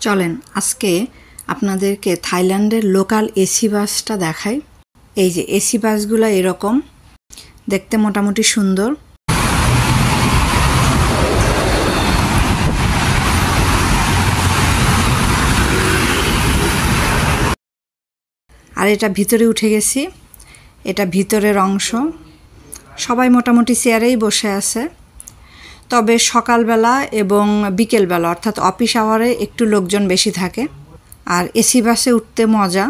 চলেন আজকে আপনাদেরকে থাইল্যান্ডের লোকাল এসি বাসটা দেখাই। এই যে এসি বাসগুলো এরকম দেখতে মোটামুটি সুন্দর। আর এটা ভিতরে উঠে গেছি, এটা ভিতরের অংশ। সবাই মোটামুটি চেয়ারেই বসে আছে, তবে সকালবেলা এবং বিকেলবেলা অর্থাৎ অফিস আওয়ারে একটু লোকজন বেশি থাকে। আর এসি বাসে উঠতে মজা,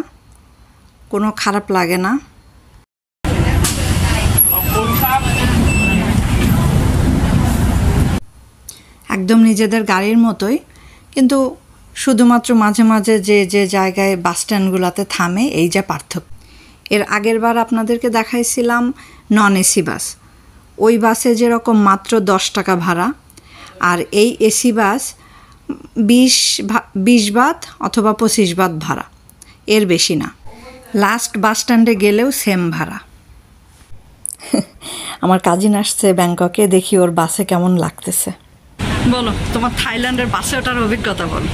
কোনো খারাপ লাগে না। একদম নিজেদের গাড়ির মতোই, কিন্তু শুধুমাত্র মাঝে মাঝে যে জায়গায় বাস স্ট্যান্ডগুলোতে থামে এই যে পার্থক্য। এর আগের বার আপনাদেরকে দেখাইছিলাম নন এসি বাস। ওই বাসে যেরকম মাত্র 10 টাকা ভাড়া, আর এই এসি বাস 20 বাত অথবা 25 বাত ভাড়া, এর বেশি না। লাস্ট বাস স্ট্যান্ডে গেলেও সেম ভাড়া। আমার কাজিন আসছে ব্যাংককে, দেখি ওর বাসে কেমন লাগতেছে। বলো, তোমার থাইল্যান্ডের বাসে ওঠার অভিজ্ঞতা বলো,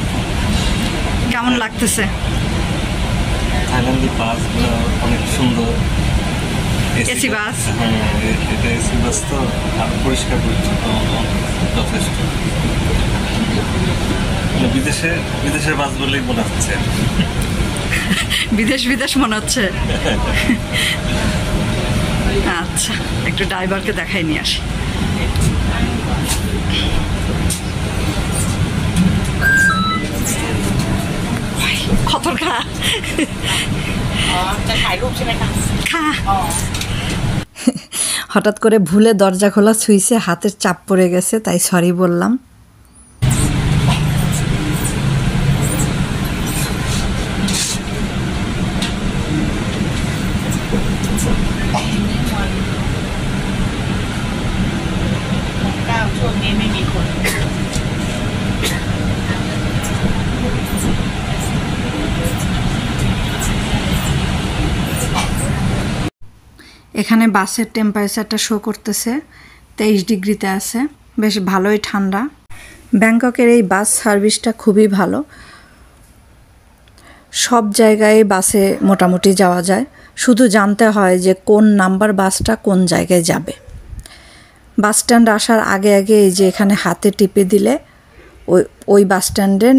কেমন লাগতেছে? থাইল্যান্ডের বাসগুলো অনেক সুন্দর। এসি বাস, এটা এসি বাস তো আর পরিষ্কার পরিচ্ছন্ন যথেষ্ট। বিদেশের বাস বলেই মনে হচ্ছে। বিদেশ মনে হচ্ছে। আচ্ছা, একটু ড্রাইভারকে দেখাই নিয়ে আসি। খতর খা হঠাৎ করে ভুলে দরজা খোলা ছুঁইছে, হাতের চাপ পড়ে গেছে, তাই সরি বললাম। এখানে বাসের টেম্পারেচারটা শো করতেছে 23 ডিগ্রিতে আছে, বেশ ভালোই ঠান্ডা। ব্যাংককের এই বাস সার্ভিসটা খুবই ভালো, সব জায়গায় বাসে মোটামুটি যাওয়া যায়। শুধু জানতে হয় যে কোন নাম্বার বাসটা কোন জায়গায় যাবে। বাস স্ট্যান্ড আসার আগে এই যে এখানে হাতে টিপে দিলে ওই বাস স্ট্যান্ডে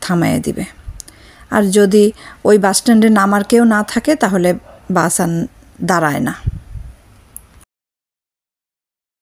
থামাইয়ে দিবে। আর যদি ওই বাস স্ট্যান্ডে নামার কেউ না থাকে তাহলে বাস আর দাঁড়ায় না।